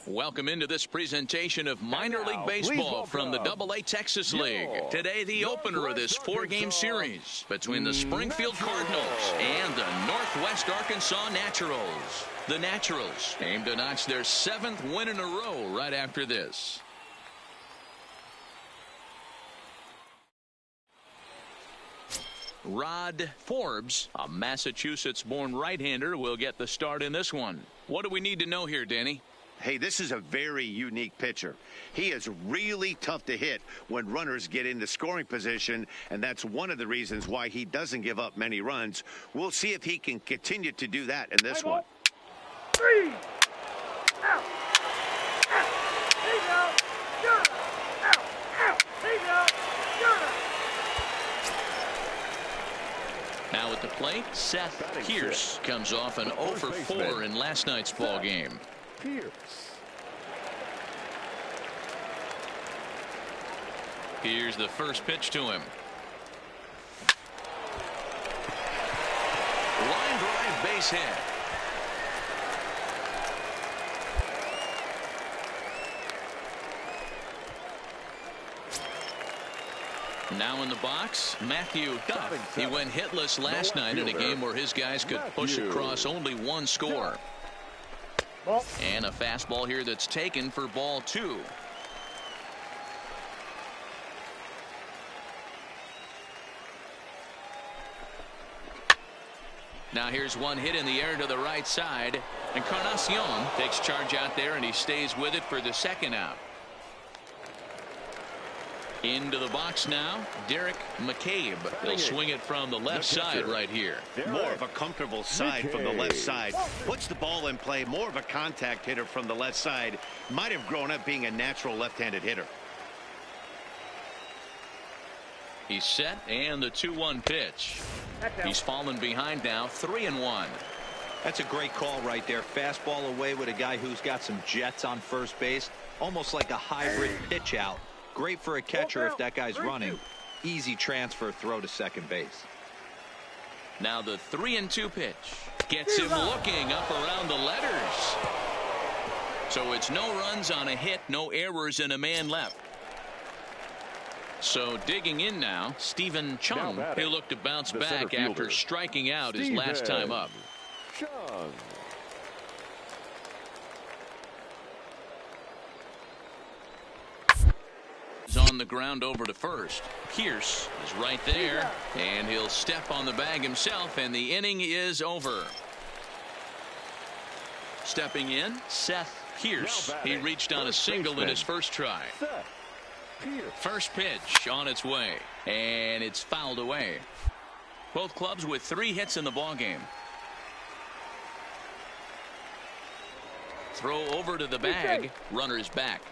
Welcome into this presentation of minor league baseball from the AA Texas League. Today, the opener of this four-game series between the Springfield Cardinals and the Northwest Arkansas Naturals. The Naturals aim to notch their 7th win in a row right after this. Rod Forbes, a Massachusetts-born right-hander, will get the start in this one. What do we need to know here, Danny? Hey, this is a very unique pitcher. He is really tough to hit when runners get into scoring position, and that's one of the reasons why he doesn't give up many runs. We'll see if he can continue to do that in this one. 3 out. Out. He's out. You're out. Out. He's out. You're out. Now at the plate, Seth Pierce comes off an 0 for 4 in last night's ball game. Here's the first pitch to him. Line drive, base hit. Now in the box, Matthew Duff. He went hitless last night in a game where his guys could push across only one score. And a fastball here that's taken for ball 2. Now here's one hit in the air to the right side. Encarnacion takes charge out there, and he stays with it for the second out. Into the box now, Derek McCabe. He'll swing it from the left side right here. More of a comfortable side from the left side. Puts the ball in play. More of a contact hitter from the left side. Might have grown up being a natural left-handed hitter. He's set, and the 2-1 pitch. He's fallen behind now, 3-1. That's a great call right there. Fastball away with a guy who's got some jets on first base. Almost like a hybrid pitch out. Great for a catcher if that guy's running. Easy transfer throw to second base. Now the 3-2 pitch. Gets him looking up around the letters. So it's no runs on a hit, no errors, and a man left. So digging in now, Stephen Chung. He'll look to bounce back after striking out his last time up. Chung. On the ground over to first. Pierce is right there, and he'll step on the bag himself, and the inning is over. Stepping in, Seth Pierce. He reached on a single in his first try. First pitch on its way, and it's fouled away. Both clubs with 3 hits in the ballgame. Throw over to the bag. Runner's back.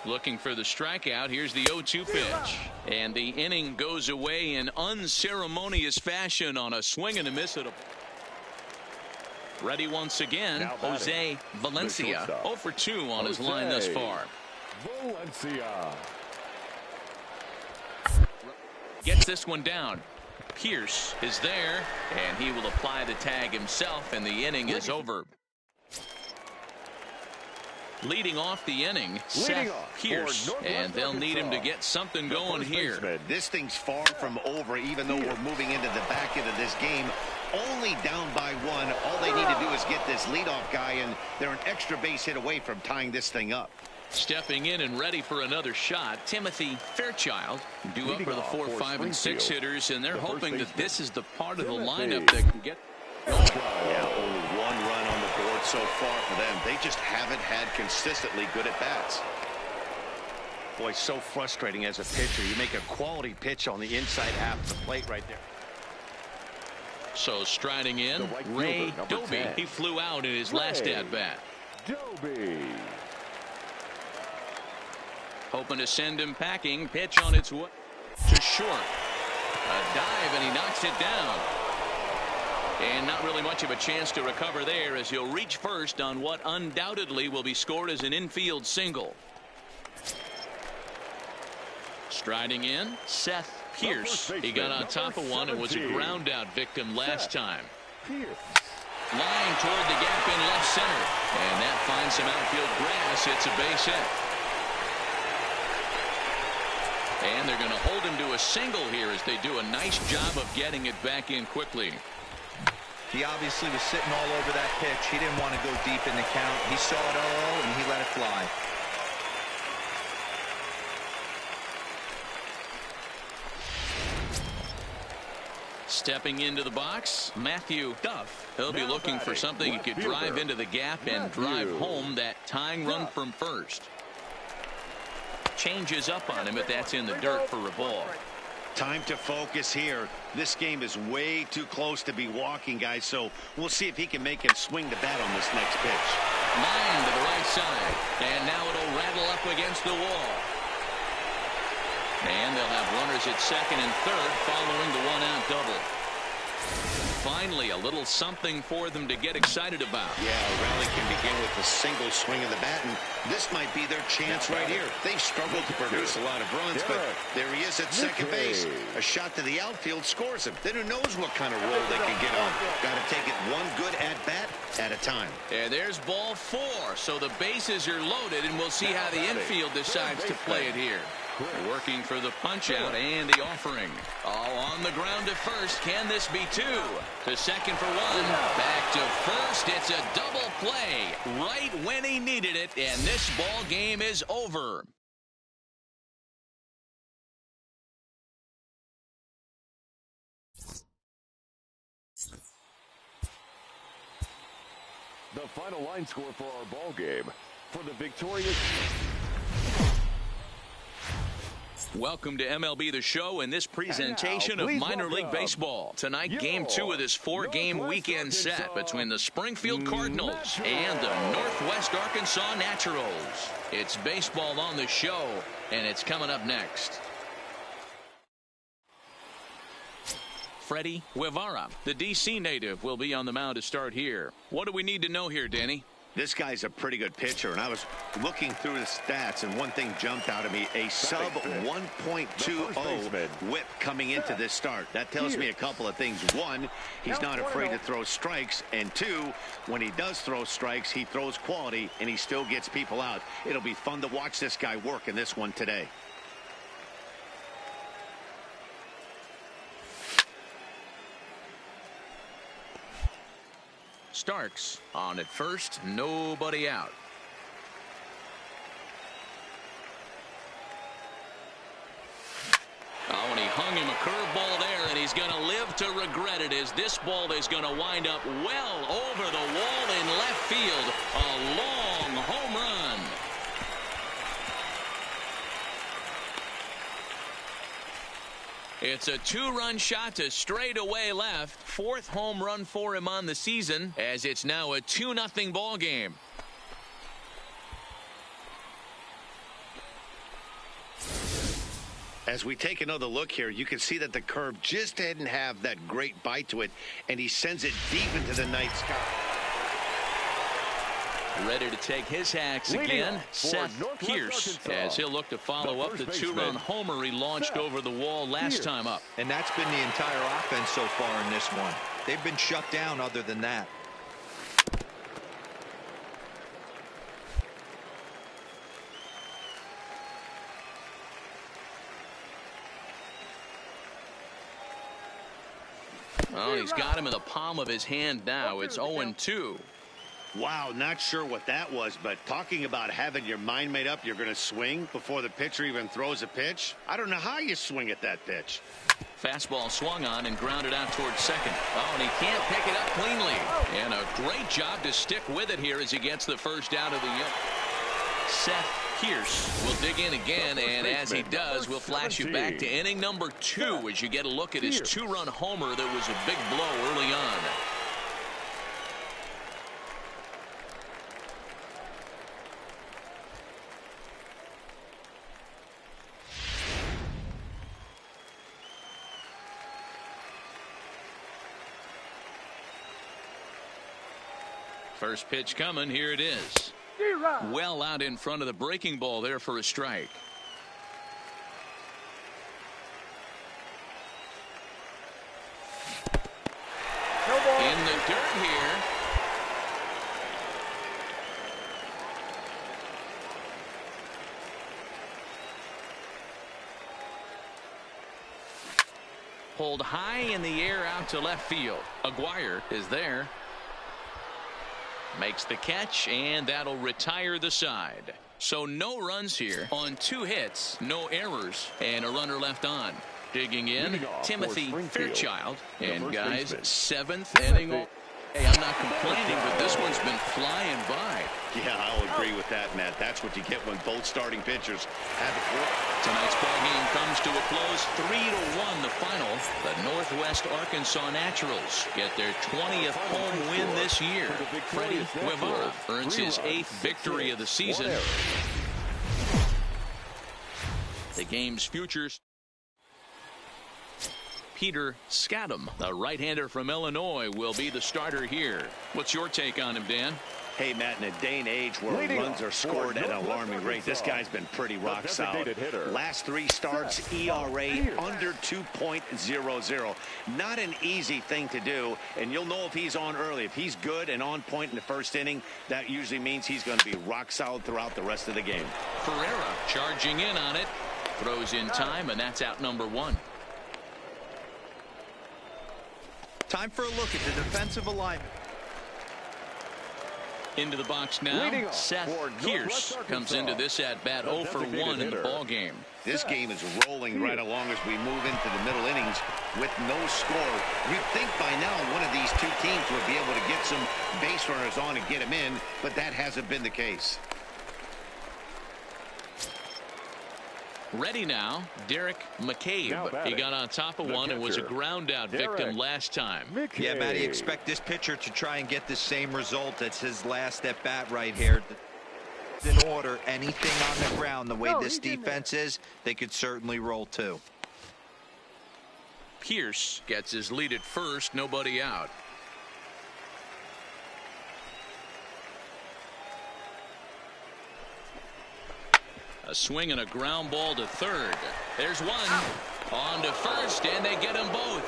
Looking for the strikeout. Here's the 0-2 pitch. And the inning goes away in unceremonious fashion on a swing and a miss. Ready once again, Jose Valencia. 0 for 2 on his line thus far. Valencia. Gets this one down. Pierce is there, and he will apply the tag himself, and the inning is over. Leading off the inning, Seth Pierce, and they'll need him to get something going here. This thing's far from over, even though we're moving into the back end of this game. Only down by 1. All they need to do is get this leadoff guy, and they're an extra base hit away from tying this thing up. Stepping in and ready for another shot, Timothy Fairchild, due up for the 4, 5, and 6 hitters, and they're hoping that this is the part of the lineup that can get. Yeah, only 1 run on the board so far for them. They just haven't had consistently good at bats. Boy, so frustrating as a pitcher. You make a quality pitch on the inside half of the plate right there. So striding in, Ray Doby. He flew out in his last at-bat. Doby. Hoping to send him packing. Pitch on its way to short. A dive, and he knocks it down. And not really much of a chance to recover there as he'll reach first on what undoubtedly will be scored as an infield single. Striding in, Seth Pierce. He got on top of one and was a ground out victim last time. Line toward the gap in left center. And that finds some outfield grass. It's a base hit. And they're going to hold him to a single here as they do a nice job of getting it back in quickly. He obviously was sitting all over that pitch. He didn't want to go deep in the count. He saw it all and he let it fly. Stepping into the box, Matthew Duff. He'll be looking for something he could drive into the gap and drive home that tying run from first. Changes up on him, but that's in the dirt for a ball. Time to focus here. This game is way too close to be walking, guys, so we'll see if he can make him swing the bat on this next pitch. Line to the right side, and now it'll rattle up against the wall. And they'll have runners at second and third following the one-out double. Finally, a little something for them to get excited about. Yeah, a rally can begin with a single swing of the bat, and this might be their chance right here. They've struggled to produce a lot of runs, but there he is at second base. A shot to the outfield scores him. Then who knows what kind of roll they can get on. Got to take it one good at-bat at a time. And there's ball 4, so the bases are loaded, and we'll see how the infield decides to play it here. Working for the punch-out and the offering. All on the ground to first. Can this be 2? To second for 1. Back to first. It's a double play right when he needed it, and this ball game is over. The final line score for our ball game. For the victorious... Welcome to MLB The Show and this presentation of minor league baseball. Tonight, game 2 of this 4-game weekend set between the Springfield Cardinals and the Northwest Arkansas Naturals. It's baseball on the show, and it's coming up next. Freddie Guevara, the D.C. native, will be on the mound to start here. What do we need to know here, Danny? This guy's a pretty good pitcher, and I was looking through the stats, and one thing jumped out at me, a sub 1.20 whip coming into this start. That tells me a couple of things. One, he's not afraid to throw strikes, and 2, when he does throw strikes, he throws quality, and he still gets people out. It'll be fun to watch this guy work in this one today. Starks on at first, nobody out. Oh, and he hung him a curveball there, and he's going to live to regret it as this ball is going to wind up well over the wall in left field. A long home run. It's a 2-run shot to straightaway left. 4th home run for him on the season, as it's now a 2-0 ball game. As we take another look here, you can see that the curve just didn't have that great bite to it, and he sends it deep into the night sky. Ready to take his hacks again, Seth Pierce, as he'll look to follow up the 2-run homer he launched over the wall last time up. And that's been the entire offense so far in this one. They've been shut down other than that. Well, he's got him in the palm of his hand now. It's 0-2. Wow, not sure what that was, but talking about having your mind made up, you're going to swing before the pitcher even throws a pitch. I don't know how you swing at that pitch. Fastball swung on and grounded out towards second. Oh, and he can't pick it up cleanly. And a great job to stick with it here as he gets the first out of the inning. Seth Pierce will dig in again, and as he does, we'll flash you back to inning number 2 as you get a look at his 2-run homer that was a big blow early on. First pitch coming. Here it is. Zero. Well out in front of the breaking ball there for a strike. No ball. In the dirt here. Pulled high in the air out to left field. Aguirre is there. Makes the catch, and that'll retire the side. So no runs here on 2 hits, no errors, and a runner left on. Digging in, Leading off Timothy for Springfield, Fairchild. the And first guys, baseman. 7th inning. Hey, I'm not complaining, but this one's been flying by. Yeah, I'll agree with that, Matt. That's what you get when both starting pitchers have it work. Tonight's ball game comes to a close, 3-1 the final. The Northwest Arkansas Naturals get their 20th home win this year. Freddie Guevara earns his 8th victory of the season. The game's futures. Peter Scadam, a right-hander from Illinois, will be the starter here. What's your take on him, Dan? Hey, Matt, in a day and age where Leading runs are off scored for at an Northwest alarming rate, this Arkansas, guy's been pretty the rock solid. designated hitter, Last 3 starts, Seth ERA Pierce. under 2.00. Not an easy thing to do, and you'll know if he's on early. If he's good and on point in the first inning, that usually means he's going to be rock solid throughout the rest of the game. Ferreira charging in on it. Throws in time, and that's out number 1. Time for a look at the defensive alignment. Into the box Leading now, off Seth for Pierce Northwest comes Arkansas, into this at-bat the 0 for 1 designated in the hitter. ball game. This game is rolling right along as we move into the middle innings with no score. You'd think by now one of these 2 teams would be able to get some base runners on and get them in, but that hasn't been the case. Ready now, Derek Now McCabe. batting, He got on top of the one and was a catcher, ground out Derek victim last time. Yeah, Matty, expect this pitcher to try and get the same result as his last at bat right here. In order, anything on the ground, the way No, this he's in there. defense is, they could certainly roll too. Pierce gets his lead at first, nobody out. A swing and a ground ball to third. There's one. On to first, and they get them both.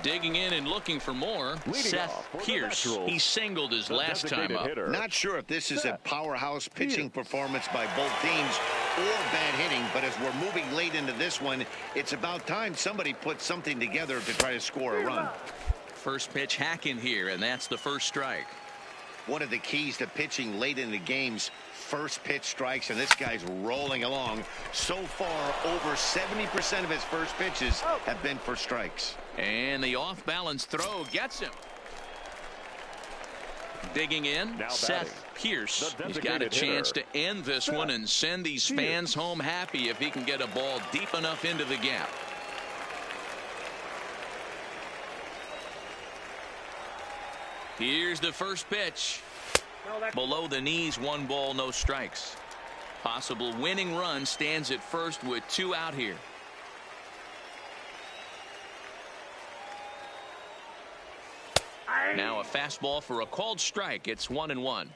Digging in and looking for more. Leading Seth off for the Pierce. Naturals, He singled his the last time designated up. hitter. Not sure if this is a Seth powerhouse pitching Pierce. performance by both teams or bad hitting, but as we're moving late into this one, it's about time somebody puts something together to try to score a run. First pitch hacking here, and that's the first strike. One of the keys to pitching late in the game's first pitch strikes, and this guy's rolling along. So far, over 70% of his first pitches have been for strikes. And the off-balance throw gets him. Digging in, Now Seth batting, Pierce. the He's got a designated chance hitter, to end this one and send these fans home happy if he can get a ball deep enough into the gap. Here's the first pitch. Below the knees, 1 ball, no strikes. Possible winning run stands at first with 2 out here. Now a fastball for a called strike. It's 1-1.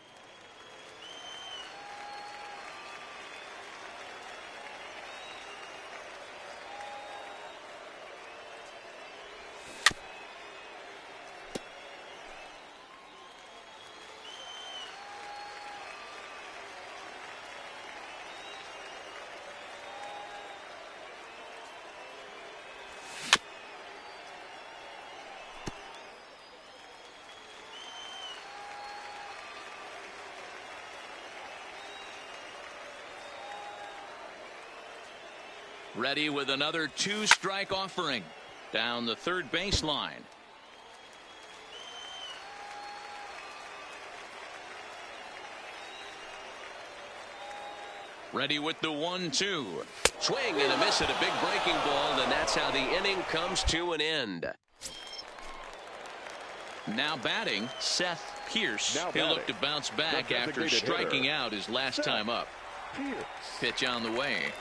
Ready with another 2-strike offering. Down the third baseline. Ready with the 1-2. Swing and a miss at a big breaking ball, and that's how the inning comes to an end. Now batting, Seth Pierce. Now He'll look to batting, bounce back the after designated striking hitter, out his last Seth time up. Pitch on the way.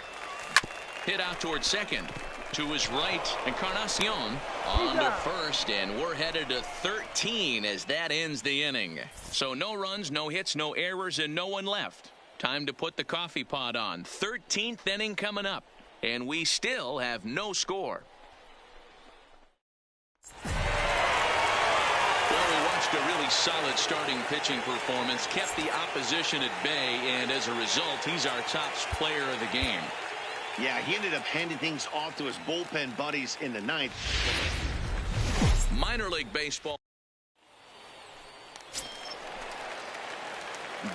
Hit out towards second. To his right, Encarnacion on to first, and we're headed to 13 as that ends the inning. So no runs, no hits, no errors, and no one left. Time to put the coffee pot on. 13th inning coming up, and we still have no score. Well, we watched a really solid starting pitching performance, kept the opposition at bay, and as a result, he's our top player of the game. Yeah, he ended up handing things off to his bullpen buddies in the ninth. Minor League Baseball.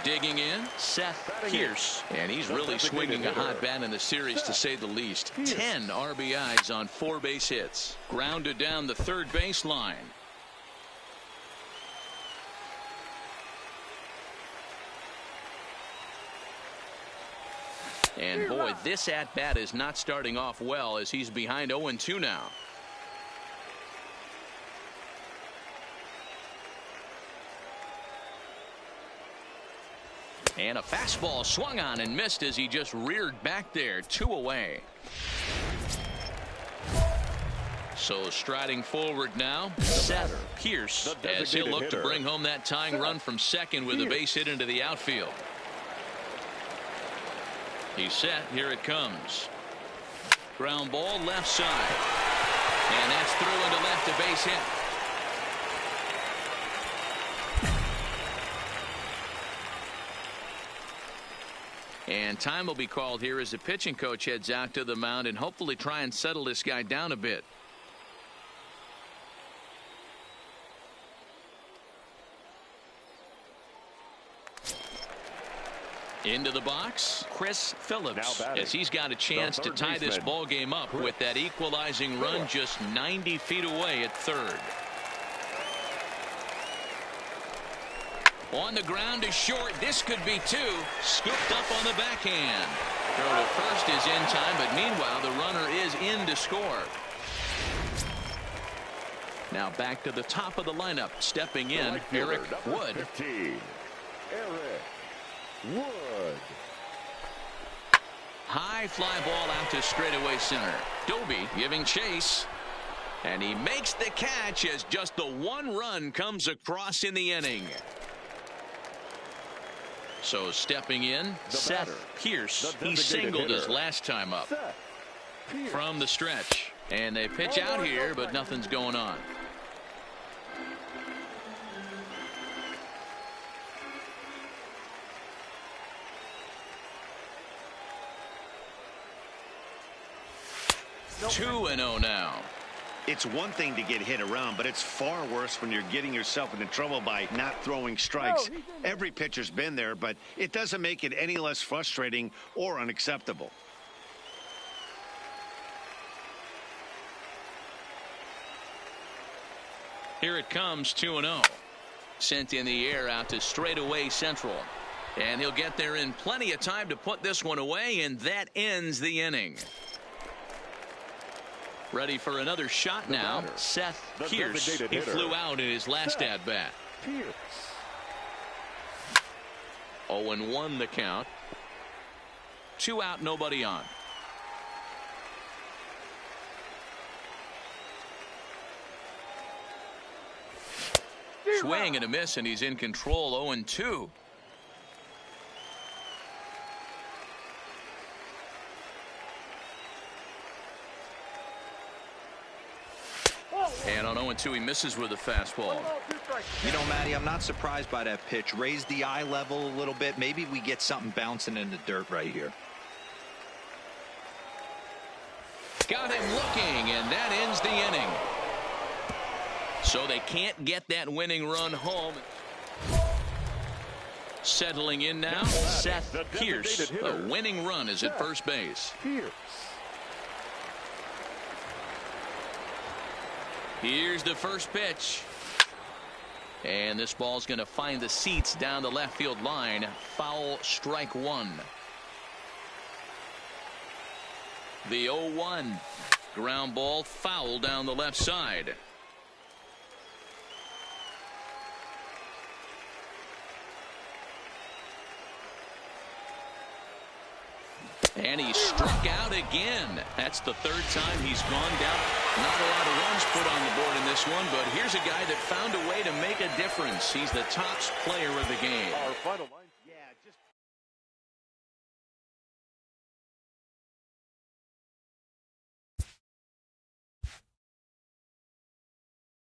Digging in, Seth Pierce. And he's really swinging a hot bat in the series, to say the least. 10 RBIs on 4 base hits. Grounded down the third baseline. And boy, this at-bat is not starting off well as he's behind 0-2 now. And a fastball swung on and missed as he just reared back there. 2 away. So striding forward now, Seth Pierce, as he'll look to bring home that tying run from second with a base hit into the outfield. He's set. Here it comes. Ground ball left side. And that's through into left, a base hit. And time will be called here as the pitching coach heads out to the mound and hopefully try and settle this guy down a bit. Into the box, Chris Phillips, as he's got a chance to tie this ball game up with that equalizing run just 90 feet away at third. On the ground is short. This could be 2. Scooped up on the backhand. Throw to first is in time, but meanwhile the runner is in to score. Now back to the top of the lineup. Stepping in, Eric Wood. 15, Eric Wood. High fly ball out to straightaway center. Doby giving chase. And he makes the catch as just the 1 run comes across in the inning. So stepping in, Seth Pierce. He singled his last time up. From the stretch. And they pitch out here, but nothing's going on. Nope. 2-0 now. It's one thing to get hit around, but it's far worse when you're getting yourself into trouble by not throwing strikes. Every pitcher's been there, but it doesn't make it any less frustrating or unacceptable. Here it comes, 2-0. Sent in the air out to straightaway central. And he'll get there in plenty of time to put this one away, and that ends the inning. Ready for another shot now, Seth Pierce. He flew out in his last at-bat. 0-1 the count. 2 out, nobody on. Swing and a miss, and he's in control. 0-2. And on 0-2, he misses with a fastball. You know, Matty, I'm not surprised by that pitch. Raise the eye level a little bit. Maybe we get something bouncing in the dirt right here. Got him looking, and that ends the inning. So they can't get that winning run home. Settling in now, Seth Pierce. The winning run is at first base. Here's the first pitch. And this ball's going to find the seats down the left field line. Foul, strike 1. The 0-1. Ground ball, foul down the left side. And he struck out again. That's the third time he's gone down. Not a lot of runs put on the board in this one, but here's a guy that found a way to make a difference. He's the top player of the game. Our final line.